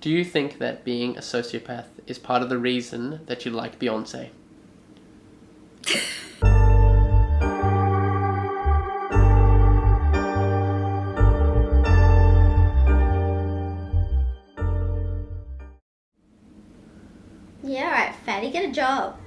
Do you think that being a sociopath is part of the reason that you like Beyonce? Yeah, alright, fatty, get a job.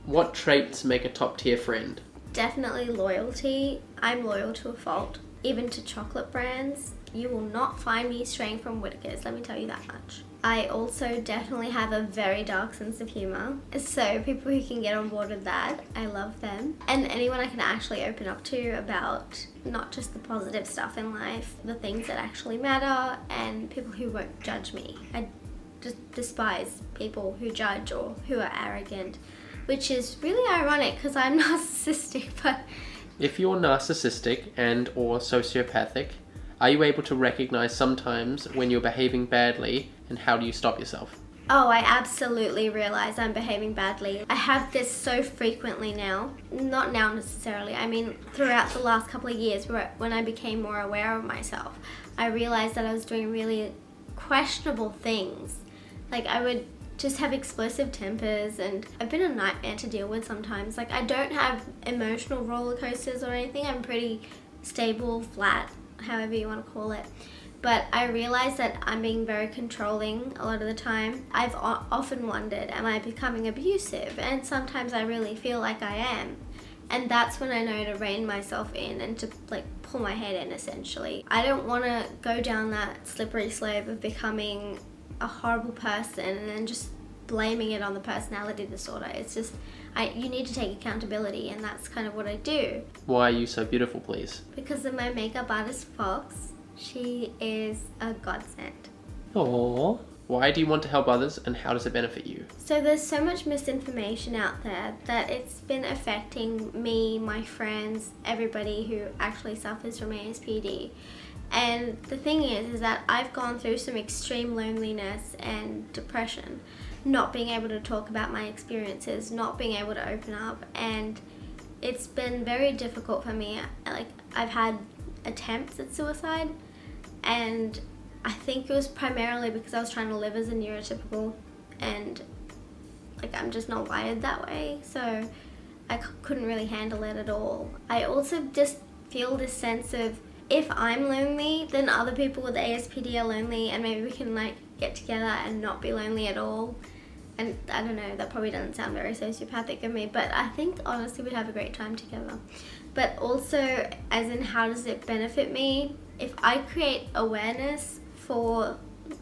What traits make a top-tier friend? Definitely loyalty. I'm loyal to a fault. Even to chocolate brands. You will not find me straying from Whittaker's, let me tell you that much. I also definitely have a very dark sense of humour. So people who can get on board with that, I love them. And anyone I can actually open up to about not just the positive stuff in life, the things that actually matter, and people who won't judge me. I just despise people who judge or who are arrogant. Which is really ironic because I'm narcissistic, but... If you're narcissistic and or sociopathic, are you able to recognize sometimes when you're behaving badly, and how do you stop yourself? Oh, I absolutely realize I'm behaving badly. I have this so frequently now. Not now necessarily, I mean throughout the last couple of years when I became more aware of myself. I realized that I was doing really questionable things. Like I would just have explosive tempers, and I've been a nightmare to deal with sometimes. Like I don't have emotional roller coasters or anything. I'm pretty stable, flat, however you want to call it. But I realize that I'm being very controlling a lot of the time. I've often wondered, am I becoming abusive? And sometimes I really feel like I am. And that's when I know to rein myself in and to like pull my head in essentially. I don't want to go down that slippery slope of becoming a horrible person and then just blaming it on the personality disorder. It's just, you need to take accountability, and that's kind of what I do. Why are you so beautiful, please? Because of my makeup artist, Fox. She is a godsend. Aww. Why do you want to help others, and how does it benefit you? So there's so much misinformation out there that it's been affecting me, my friends, everybody who actually suffers from ASPD. And the thing is that I've gone through some extreme loneliness and depression, not being able to talk about my experiences, not being able to open up, and it's been very difficult for me. Like I've had attempts at suicide, and I think it was primarily because I was trying to live as a neurotypical, and like I'm just not wired that way, so I couldn't really handle it at all. I also just feel this sense of, if I'm lonely, then other people with ASPD are lonely, and maybe we can like get together and not be lonely at all. And I don't know, that probably doesn't sound very sociopathic of me, but I think honestly we'd have a great time together. But also, as in how does it benefit me? If I create awareness for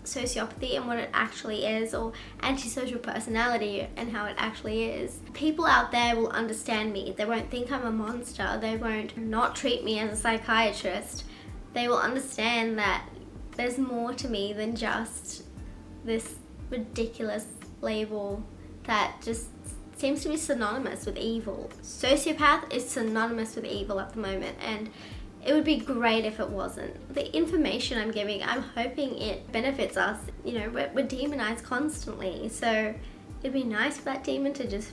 sociopathy and what it actually is, or antisocial personality and how it actually is, people out there will understand me. They won't think I'm a monster. They won't not treat me as a psychiatrist. They will understand that there's more to me than just this ridiculous label that just seems to be synonymous with evil. Sociopath is synonymous with evil at the moment, and it would be great if it wasn't. The information I'm giving, I'm hoping it benefits us. You know, we're demonized constantly, so it'd be nice for that demon to just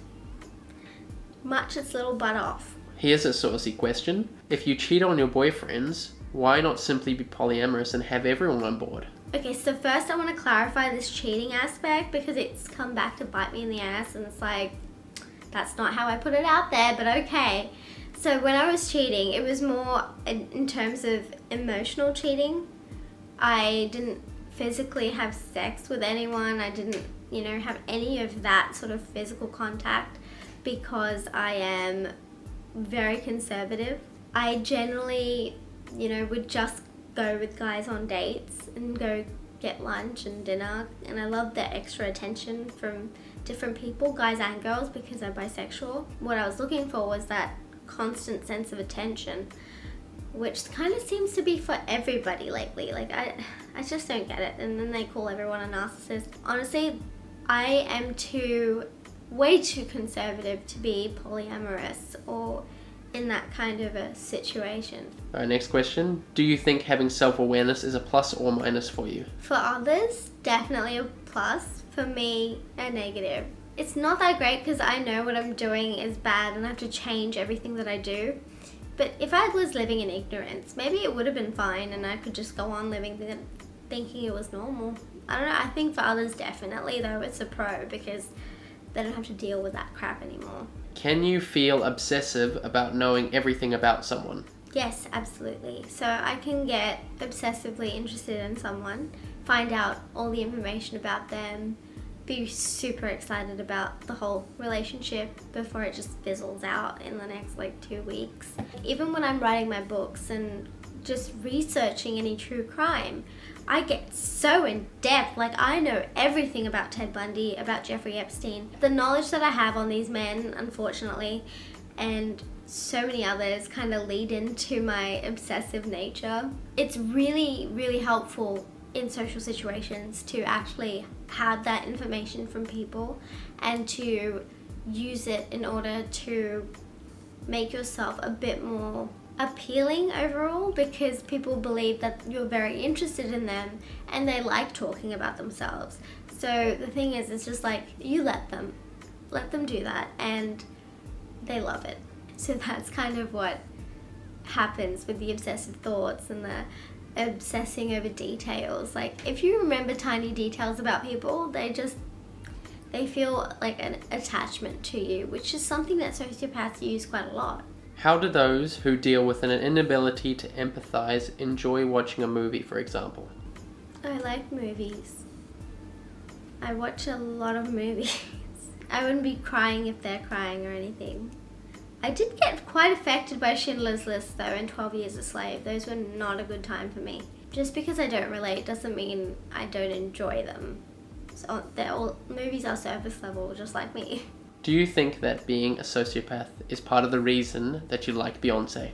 march its little butt off. Here's a saucy question. If you cheat on your boyfriends, why not simply be polyamorous and have everyone on board? Okay, so first I want to clarify this cheating aspect, because it's come back to bite me in the ass, and it's like, that's not how I put it out there, but okay. So when I was cheating, it was more in terms of emotional cheating. I didn't physically have sex with anyone. I didn't, have any of that sort of physical contact, because I am very conservative. I generally, would just go with guys on dates and go get lunch and dinner, and I love the extra attention from different people, guys and girls, because I'm bisexual. What I was looking for was that constant sense of attention, which kind of seems to be for everybody lately. Like I just don't get it, and then they call everyone a narcissist. Honestly, I am way too conservative to be polyamorous or in that kind of a situation. All right, next question. Do you think having self-awareness is a plus or minus for you? For others, definitely a plus. For me, a negative. It's not that great because I know what I'm doing is bad and I have to change everything that I do. But if I was living in ignorance, maybe it would have been fine and I could just go on living thinking it was normal. I don't know, I think for others definitely though it's a pro because they don't have to deal with that crap anymore. Can you feel obsessive about knowing everything about someone? Yes, absolutely. So I can get obsessively interested in someone, find out all the information about them, be super excited about the whole relationship before it just fizzles out in the next 2 weeks. Even when I'm writing my books and just researching any true crime, I get so in depth. I know everything about Ted Bundy, about Jeffrey Epstein. The knowledge that I have on these men, unfortunately, and so many others kind of lead into my obsessive nature. It's really, really helpful in social situations to actually have that information from people and to use it in order to make yourself a bit more appealing overall, because people believe that you're very interested in them and they like talking about themselves. So the thing is, it's just you let them do that and they love it. So that's kind of what happens with the obsessive thoughts and the obsessing over details. If you remember tiny details about people, they feel like an attachment to you, which is something that sociopaths use quite a lot. How do those who deal with an inability to empathize enjoy watching a movie, for example? I like movies. I watch a lot of movies. I wouldn't be crying if they're crying or anything. I did get quite affected by Schindler's List though and 12 Years a Slave. Those were not a good time for me. Just because I don't relate doesn't mean I don't enjoy them. So movies are surface level, just like me. Do you think that being a sociopath is part of the reason that you like Beyonce?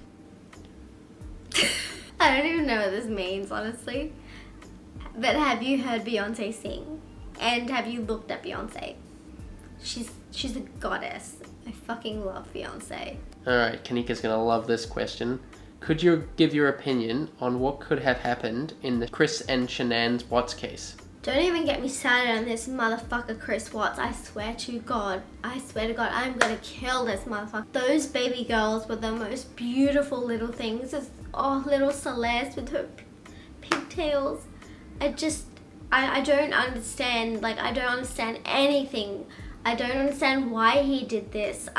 I don't even know what this means, honestly. But have you heard Beyonce sing? And have you looked at Beyonce? She's a goddess. I fucking love Beyonce. Alright, Kanika's gonna love this question. Could you give your opinion on what could have happened in the Chris and Shanann Watts case? Don't even get me started on this motherfucker Chris Watts. I swear to God, I'm gonna kill this motherfucker. Those baby girls were the most beautiful little things. Little Celeste with her pigtails. I don't understand. I don't understand anything. I don't understand why he did this.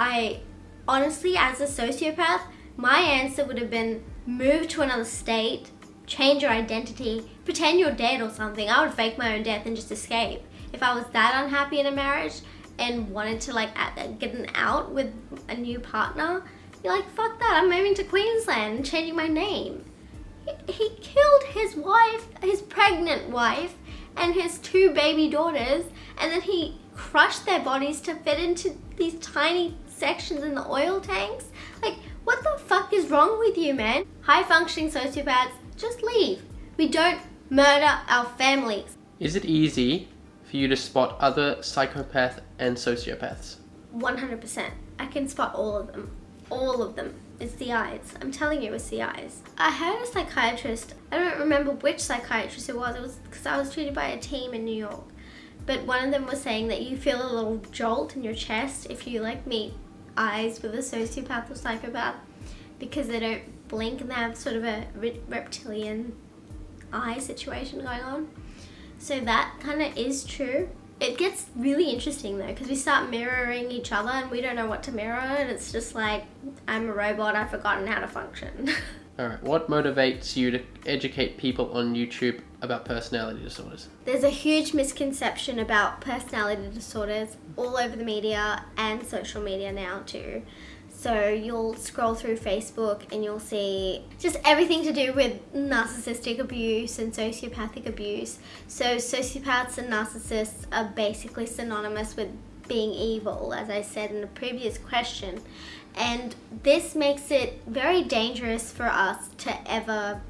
Honestly, as a sociopath, my answer would have been move to another state, change your identity, pretend you're dead or something. I would fake my own death and just escape. If I was that unhappy in a marriage and wanted to get an out with a new partner, you're fuck that, I'm moving to Queensland and changing my name. He killed his wife, his pregnant wife, and his 2 baby daughters, and then he crushed their bodies to fit into these tiny sections in the oil tanks. What the fuck is wrong with you, man? High functioning sociopaths, just leave. We don't murder our families. Is it easy for you to spot other psychopaths and sociopaths? 100%. I can spot all of them. All of them. It's the eyes. I'm telling you, it's the eyes. I heard a psychiatrist, I don't remember which psychiatrist it was because I was treated by a team in New York. But one of them was saying that you feel a little jolt in your chest if you meet eyes with a sociopath or psychopath, because they don't blink and they have sort of a reptilian eye situation going on. So that kind of is true. It gets really interesting though, because we start mirroring each other and we don't know what to mirror, and it's just I'm a robot, I've forgotten how to function. Alright, what motivates you to educate people on YouTube about personality disorders? There's a huge misconception about personality disorders all over the media and social media now too. So you'll scroll through Facebook and you'll see just everything to do with narcissistic abuse and sociopathic abuse. So sociopaths and narcissists are basically synonymous with being evil, as I said in the previous question. And this makes it very dangerous for us to ever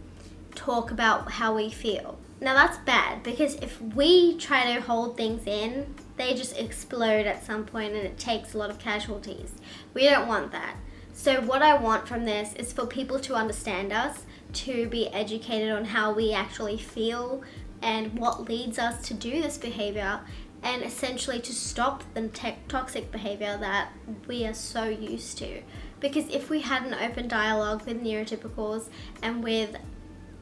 talk about how we feel. Now that's bad, because if we try to hold things in, they just explode at some point and it takes a lot of casualties. We don't want that. So what I want from this is for people to understand us, to be educated on how we actually feel and what leads us to do this behavior, and essentially to stop the toxic behavior that we are so used to. Because if we had an open dialogue with neurotypicals and with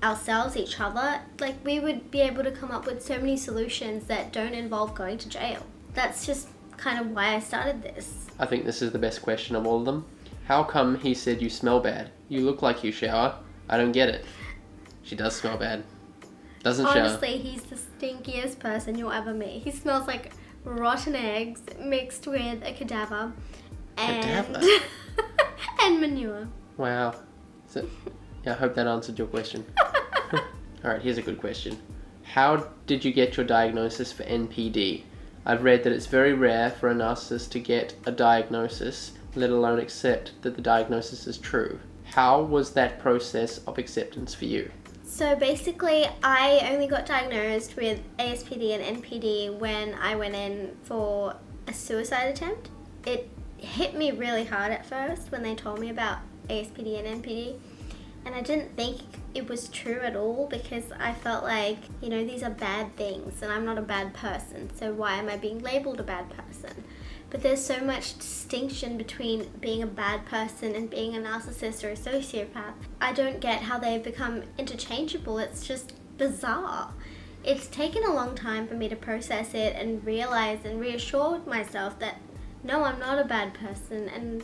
ourselves, each other, like, we would be able to come up with so many solutions that don't involve going to jail. That's just kind of why I started this. I think this is the best question of all of them. How come he said you smell bad? You look like you shower. I don't get it. She does smell bad. Doesn't shower. Honestly, he's the stinkiest person you'll ever meet. He smells like rotten eggs mixed with a cadaver. Cadaver? And manure. Wow. So, yeah, I hope that answered your question. Alright, here's a good question. How did you get your diagnosis for NPD? I've read that it's very rare for a narcissist to get a diagnosis, let alone accept that the diagnosis is true. How was that process of acceptance for you? So basically, I only got diagnosed with ASPD and NPD when I went in for a suicide attempt. It hit me really hard at first when they told me about ASPD and NPD, and I didn't think it was true at all, because I felt like, these are bad things and I'm not a bad person, so why am I being labelled a bad person? But there's so much distinction between being a bad person and being a narcissist or a sociopath. I don't get how they've become interchangeable. It's just bizarre. It's taken a long time for me to process it and realize and reassure myself that no, I'm not a bad person, and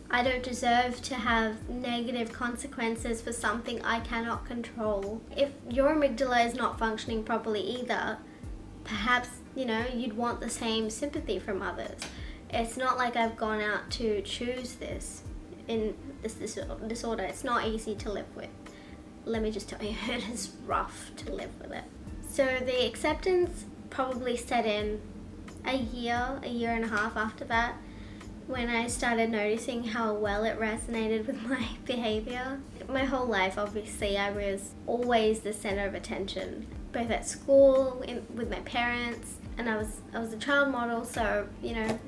I don't deserve to have negative consequences for something I cannot control. If your amygdala is not functioning properly either, perhaps, you'd want the same sympathy from others. It's not like I've gone out to choose this in this disorder. It's not easy to live with. Let me just tell you, it is rough to live with it. So the acceptance probably set in a year and a half after that, when I started noticing how well it resonated with my behavior. My whole life, obviously, I was always the center of attention, both at school, with my parents, and I was a child model, so,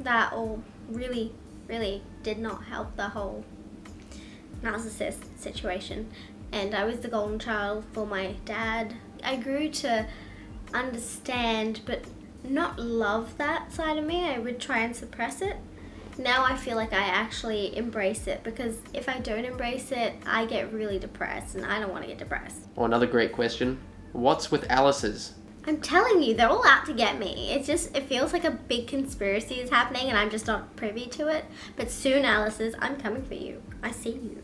that all really, really did not help the whole narcissist situation. And I was the golden child for my dad. I grew to understand, but not love that side of me. I would try and suppress it. Now I feel like I actually embrace it, because if I don't embrace it, I get really depressed, and I don't want to get depressed. Oh, another great question. What's with Alice's? I'm telling you, they're all out to get me. It feels like a big conspiracy is happening, and I'm just not privy to it. But soon, Alice's, I'm coming for you. I see you.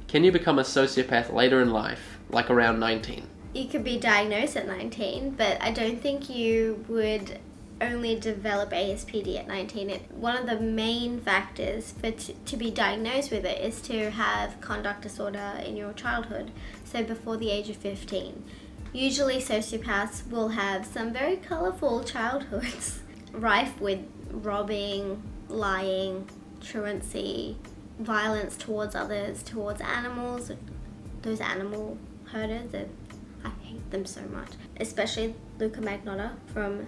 Can you become a sociopath later in life, like around 19? You could be diagnosed at 19, but I don't think you would only develop ASPD at 19. One of the main factors for to be diagnosed with it is to have conduct disorder in your childhood, so before the age of 15. Usually sociopaths will have some very colourful childhoods, rife with robbing, lying, truancy, violence towards others, towards animals. Those animal herders, I hate them so much. Especially Luca Magnotta from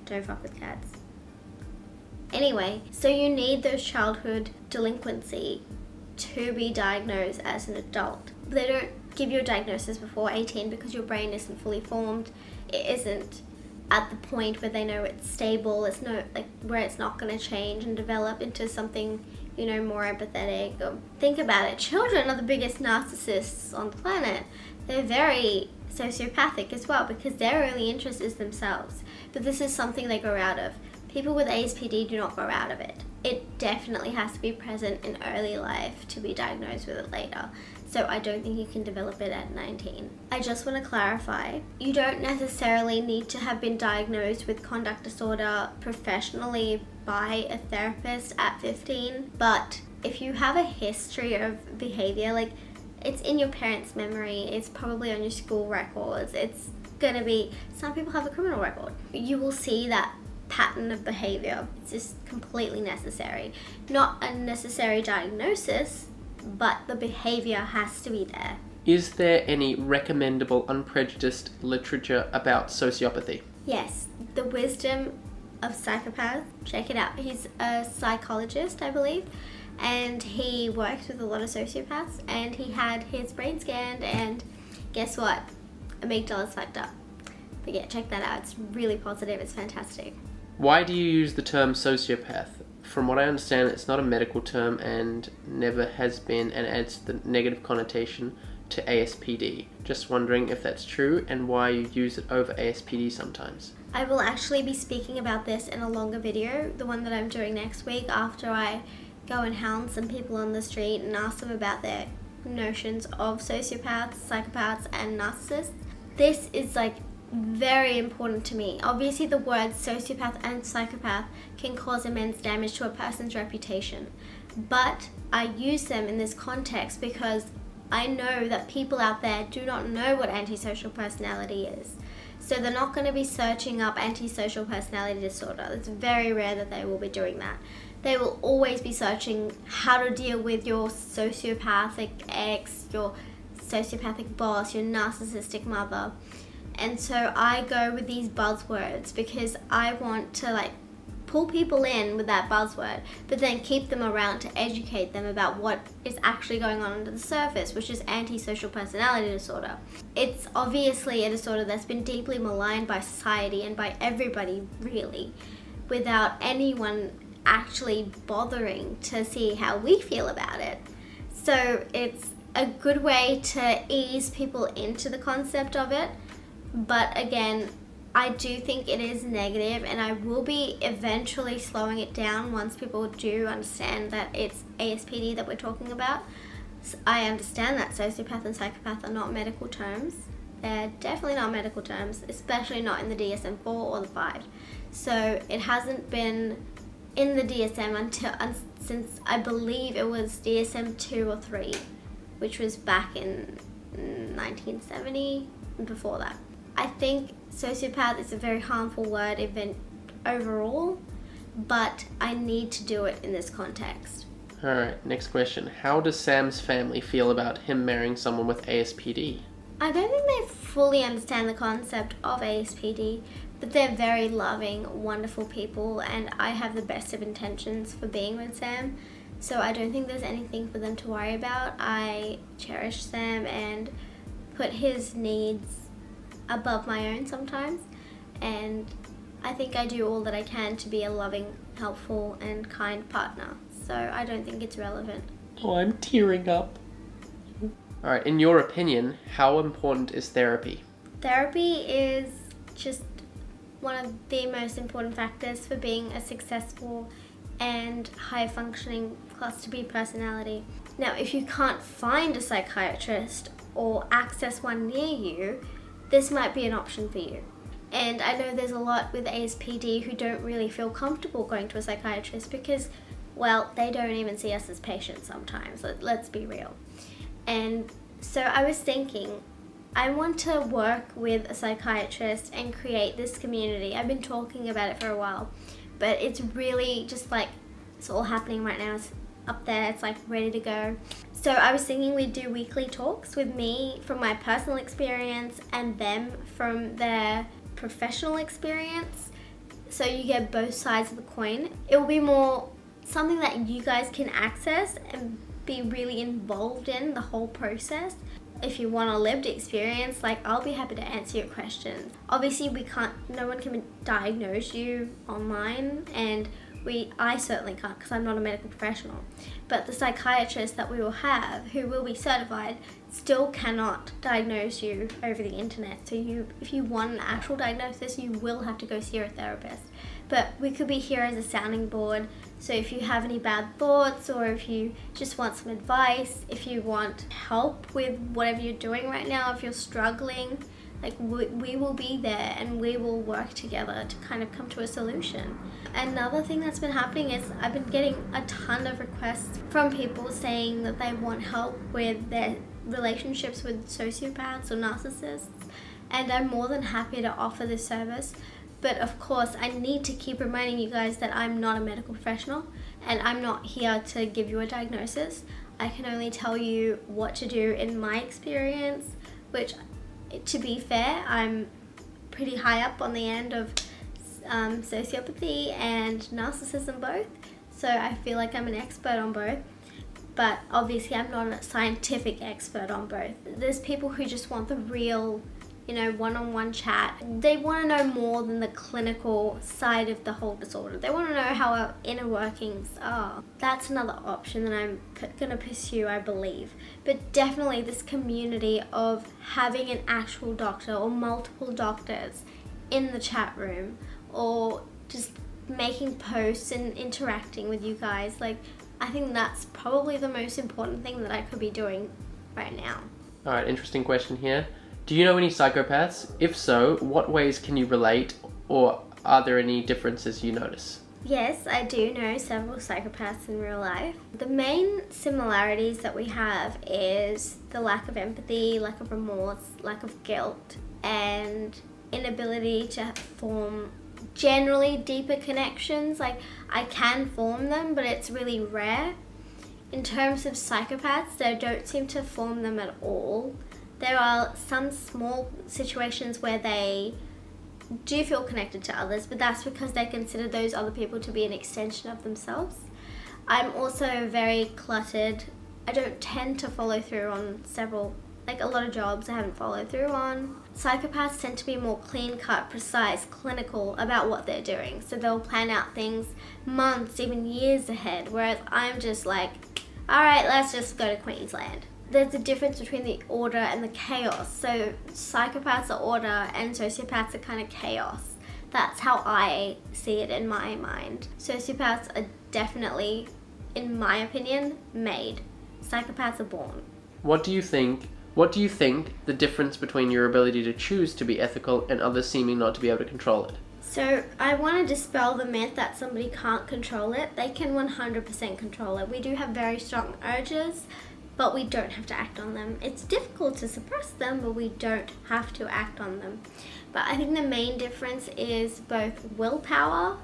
Don't Fuck With Cats. Anyway, so you need those childhood delinquency to be diagnosed as an adult. They don't give you a diagnosis before 18 because your brain isn't fully formed. It isn't at the point where they know it's stable. It's where it's not going to change and develop into something, more empathetic. Think about it. Children are the biggest narcissists on the planet. They're very sociopathic as well, because their only interest is themselves. But this is something they grow out of. People with ASPD do not grow out of it. It definitely has to be present in early life to be diagnosed with it later. So I don't think you can develop it at 19. I just want to clarify, you don't necessarily need to have been diagnosed with conduct disorder professionally by a therapist at 15, but if you have a history of behavior, it's in your parents' memory, it's probably on your school records, it's gonna be, some people have a criminal record, you will see that pattern of behavior. It's just completely necessary. Not a necessary diagnosis, but the behavior has to be there. Is there any recommendable unprejudiced literature about sociopathy? Yes, The Wisdom of Psychopaths. Check it out. He's a psychologist, I believe, and he works with a lot of sociopaths, and he had his brain scanned, and guess what? Amygdala's fucked up. But yeah, check that out. It's really positive. It's fantastic. Why do you use the term sociopath? From what I understand, it's not a medical term and never has been, and adds the negative connotation to ASPD. Just wondering if that's true and why you use it over ASPD sometimes. I will actually be speaking about this in a longer video, the one that I'm doing next week, after I go and hound some people on the street and ask them about their notions of sociopaths, psychopaths, and narcissists. This is like very important to me. Obviously, the words sociopath and psychopath can cause immense damage to a person's reputation, but I use them in this context because I know that people out there do not know what antisocial personality is. So they're not going to be searching up antisocial personality disorder. It's very rare that they will be doing that. They will always be searching how to deal with your sociopathic ex, your sociopathic boss, your narcissistic mother. And so I go with these buzzwords because I want to pull people in with that buzzword, but then keep them around to educate them about what is actually going on under the surface, which is antisocial personality disorder. It's obviously a disorder that's been deeply maligned by society and by everybody, really, without anyone actually bothering to see how we feel about it. So it's a good way to ease people into the concept of it. But again, I do think it is negative, and I will be eventually slowing it down once people do understand that it's ASPD that we're talking about. So I understand that sociopath and psychopath are not medical terms. They're definitely not medical terms, especially not in the DSM-4 or the 5. So it hasn't been in the DSM since I believe it was DSM-2 or 3, which was back in 1970 and before that. I think sociopath is a very harmful word overall, but I need to do it in this context. Alright, next question. How does Sam's family feel about him marrying someone with ASPD? I don't think they fully understand the concept of ASPD, but they're very loving, wonderful people, and I have the best of intentions for being with Sam, so I don't think there's anything for them to worry about. I cherish Sam and put his needs above my own sometimes, and I think I do all that I can to be a loving, helpful, and kind partner, so I don't think it's relevant. Oh, I'm tearing up. Alright, in your opinion, how important is therapy? Therapy is just one of the most important factors for being a successful and high-functioning Cluster B personality. Now, if you can't find a psychiatrist or access one near you, this might be an option for you. And I know there's a lot with ASPD who don't really feel comfortable going to a psychiatrist because, well, they don't even see us as patients sometimes. Let's be real. And so I was thinking, I want to work with a psychiatrist and create this community. I've been talking about it for a while, but it's really just it's all happening right now. It's up there, it's ready to go. So I was thinking we'd do weekly talks with me from my personal experience and them from their professional experience. So you get both sides of the coin. It will be more something that you guys can access and be really involved in the whole process. If you want a lived experience, I'll be happy to answer your questions. Obviously no one can diagnose you online, and I certainly can't because I'm not a medical professional. But the psychiatrist that we will have, who will be certified, still cannot diagnose you over the internet. So if you want an actual diagnosis, you will have to go see your therapist. But we could be here as a sounding board. So if you have any bad thoughts, or if you just want some advice, if you want help with whatever you're doing right now, if you're struggling, we will be there and we will work together to kind of come to a solution. Another thing that's been happening is I've been getting a ton of requests from people saying that they want help with their relationships with sociopaths or narcissists, and I'm more than happy to offer this service. But of course, I need to keep reminding you guys that I'm not a medical professional and I'm not here to give you a diagnosis. I can only tell you what to do in my experience, which, to be fair, I'm pretty high up on the end of sociopathy and narcissism both. so I feel like I'm an expert on both. But obviously I'm not a scientific expert on both. There's people who just want the real, one-on-one chat. They want to know more than the clinical side of the whole disorder. They want to know how our inner workings are. That's another option that I'm going to pursue, I believe. But definitely this community of having an actual doctor or multiple doctors in the chat room, or just making posts and interacting with you guys, I think that's probably the most important thing that I could be doing right now. All right, interesting question here. Do you know any psychopaths? If so, what ways can you relate, or are there any differences you notice? Yes, I do know several psychopaths in real life. The main similarities that we have is the lack of empathy, lack of remorse, lack of guilt, and inability to form generally deeper connections. I can form them, but it's really rare. In terms of psychopaths, they don't seem to form them at all. There are some small situations where they do feel connected to others, but that's because they consider those other people to be an extension of themselves. I'm also very cluttered. I don't tend to follow through on a lot of jobs I haven't followed through on. Psychopaths tend to be more clean-cut, precise, clinical about what they're doing. So they'll plan out things months, even years ahead, whereas I'm just like, all right, let's just go to Queensland. There's a difference between the order and the chaos. So psychopaths are order and sociopaths are kind of chaos. That's how I see it in my mind. Sociopaths are definitely, in my opinion, made. Psychopaths are born. What do you think the difference between your ability to choose to be ethical and others seeming not to be able to control it? So I want to dispel the myth that somebody can't control it. They can 100% control it. We do have very strong urges, but we don't have to act on them. It's difficult to suppress them, but we don't have to act on them. But I think the main difference is both willpower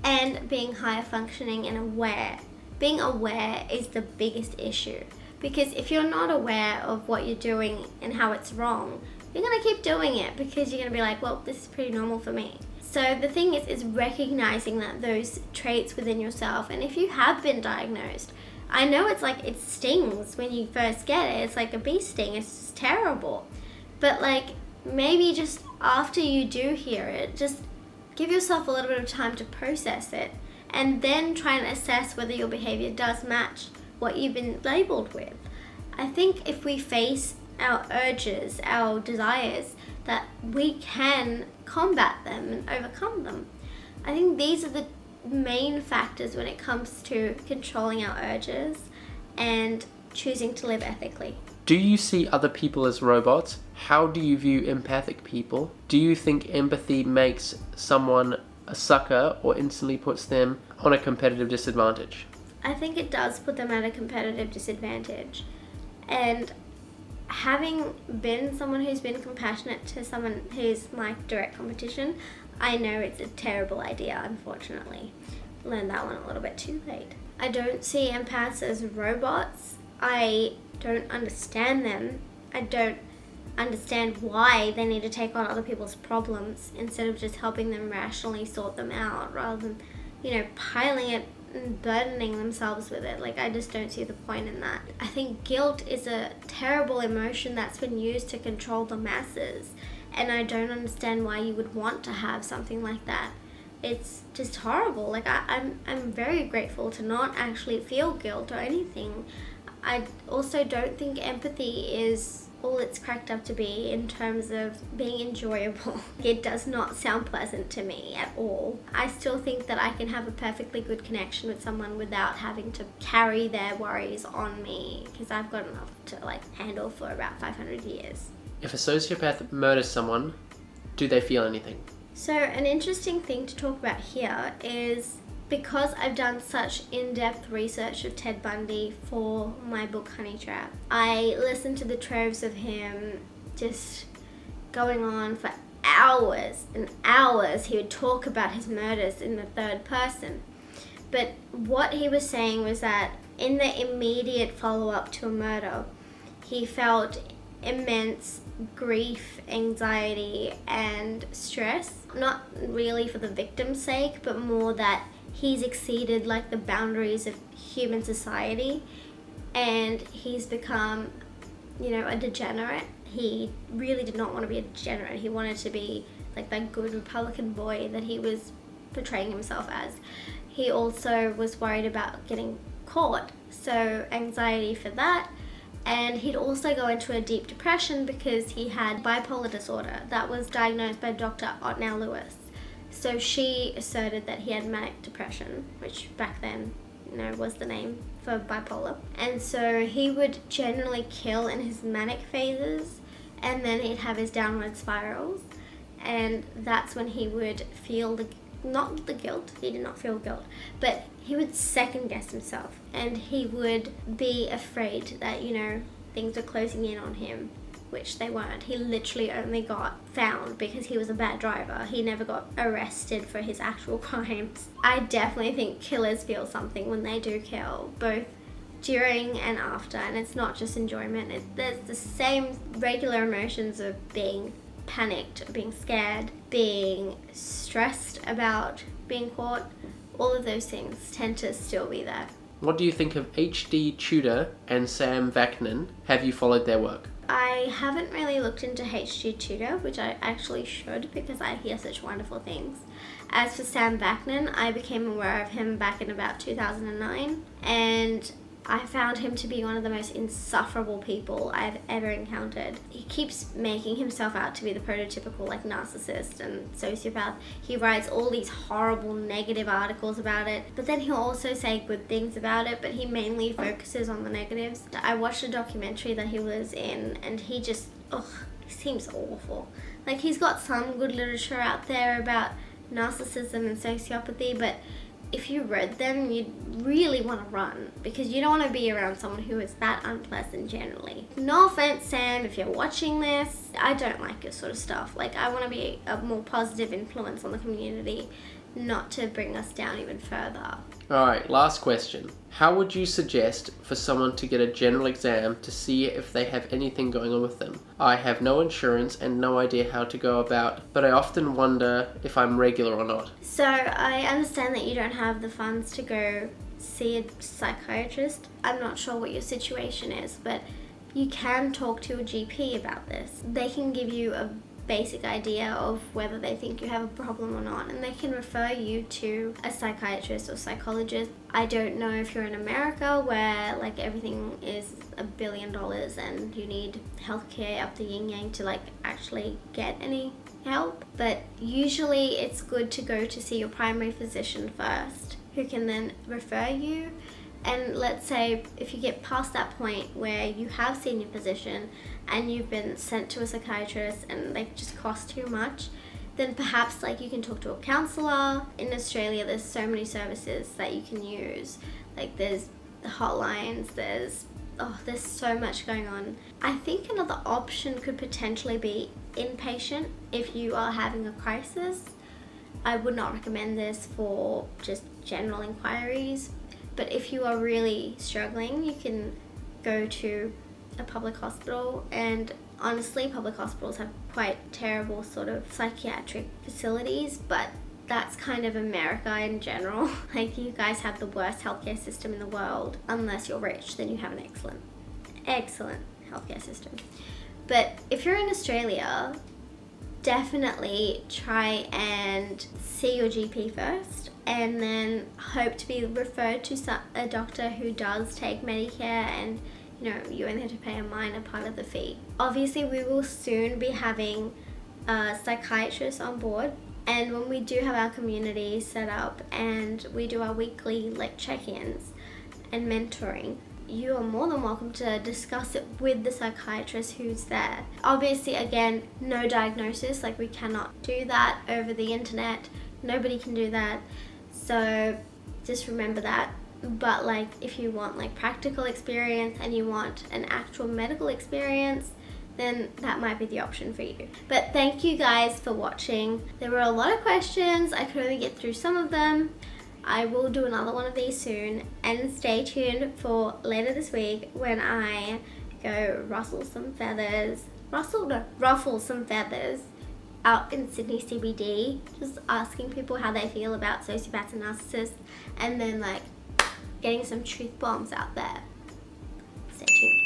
and being higher functioning and aware. Being aware is the biggest issue. Because if you're not aware of what you're doing and how it's wrong, you're going to keep doing it because you're going to be like, well, this is pretty normal for me. So the thing is recognizing that those traits within yourself. And if you have been diagnosed, I know it stings when you first get it. It's like a bee sting. It's just terrible. But maybe just after you do hear it, just give yourself a little bit of time to process it and then try and assess whether your behavior does match what you've been labeled with. I think if we face our urges, our desires, that we can combat them and overcome them. I think these are the main factors when it comes to controlling our urges and choosing to live ethically. Do you see other people as robots? How do you view empathic people? Do you think empathy makes someone a sucker or instantly puts them on a competitive disadvantage? I think it does put them at a competitive disadvantage. And having been someone who's been compassionate to someone who's my direct competition, I know it's a terrible idea, unfortunately. Learned that one a little bit too late. I don't see empaths as robots. I don't understand them. I don't understand why they need to take on other people's problems instead of just helping them rationally sort them out rather than, piling it and burdening themselves with it. I just don't see the point in that. I think guilt is a terrible emotion that's been used to control the masses, and I don't understand why you would want to have something like that. It's just horrible. I'm very grateful to not actually feel guilt or anything. I also don't think empathy is all it's cracked up to be in terms of being enjoyable. It does not sound pleasant to me at all. I still think that I can have a perfectly good connection with someone without having to carry their worries on me, because I've got enough to handle for about 500 years. If a sociopath murders someone, do they feel anything? So an interesting thing to talk about here is, because I've done such in-depth research of Ted Bundy for my book Honey Trap, I listened to the troves of him just going on for hours and hours. He would talk about his murders in the third person. But what he was saying was that in the immediate follow-up to a murder, he felt immense grief, anxiety, and stress. Not really for the victim's sake, but more that he's exceeded like the boundaries of human society, and he's become, you know, a degenerate. He really did not want to be a degenerate. He wanted to be like that good Republican boy that he was portraying himself as. He also was worried about getting caught, so anxiety for that. And he'd also go into a deep depression because he had bipolar disorder that was diagnosed by Dr. Otnell Lewis. So she asserted that he had manic depression, which back then, you know, was the name for bipolar. And so he would generally kill in his manic phases, and then he'd have his downward spirals. And that's when he would feel not the guilt, he did not feel guilt, but he would second guess himself, and he would be afraid that, you know, things were closing in on him, which they weren't. He literally only got found because he was a bad driver. He never got arrested for his actual crimes. I definitely think killers feel something when they do kill, both during and after, and it's not just enjoyment. There's the same regular emotions of being panicked, being scared, being stressed about being caught. All of those things tend to still be there. What do you think of H.D. Tudor and Sam Vaknin? Have you followed their work? I haven't really looked into H.D. Tudor, which I actually should because I hear such wonderful things. As for Sam Vaknin, I became aware of him back in about 2009, and I found him to be one of the most insufferable people I've ever encountered. He keeps making himself out to be the prototypical like narcissist and sociopath. He writes all these horrible negative articles about it, but then he'll also say good things about it, but he mainly focuses on the negatives. I watched a documentary that he was in, and he just, he seems awful. Like, he's got some good literature out there about narcissism and sociopathy, but if you read them, you'd really want to run because you don't want to be around someone who is that unpleasant generally. No offense, Sam, if you're watching this, I don't like your sort of stuff. Like, I want to be a more positive influence on the community, not to bring us down even further. Alright, last question. How would you suggest for someone to get a general exam to see if they have anything going on with them? I have no insurance and no idea how to go about, but I often wonder if I'm regular or not. So I understand that you don't have the funds to go see a psychiatrist. I'm not sure what your situation is, but you can talk to a GP about this. They can give you a basic idea of whether they think you have a problem or not, and they can refer you to a psychiatrist or psychologist. I don't know if you're in America where like everything is $1 billion and you need healthcare up the yin yang to like actually get any help, but usually it's good to go to see your primary physician first, who can then refer you. And let's say if you get past that point where you have seen your physician and you've been sent to a psychiatrist and they've just cost too much, then perhaps like you can talk to a counsellor. In Australia, there's so many services that you can use. Like, there's the hotlines, there's so much going on. I think another option could potentially be inpatient if you are having a crisis. I would not recommend this for just general inquiries, but if you are really struggling, you can go to a public hospital, and honestly, public hospitals have quite terrible sort of psychiatric facilities, but that's kind of America in general. Like, you guys have the worst healthcare system in the world. Unless you're rich, then you have an excellent healthcare system. But if you're in Australia, definitely try and see your GP first, and then hope to be referred to a doctor who does take Medicare, and you know, you only have to pay a minor part of the fee. Obviously, we will soon be having a psychiatrist on board, and when we do have our community set up and we do our weekly like check-ins and mentoring, you are more than welcome to discuss it with the psychiatrist who's there. Obviously, again, no diagnosis, like we cannot do that over the internet. Nobody can do that. So just remember that. But like, if you want like practical experience and you want an actual medical experience, then that might be the option for you. But thank you guys for watching. There were a lot of questions. I could only get through some of them. I will do another one of these soon, and stay tuned for later this week when I go ruffle some feathers out in Sydney CBD, just asking people how they feel about sociopaths and narcissists, and then like getting some truth bombs out there. Stay tuned.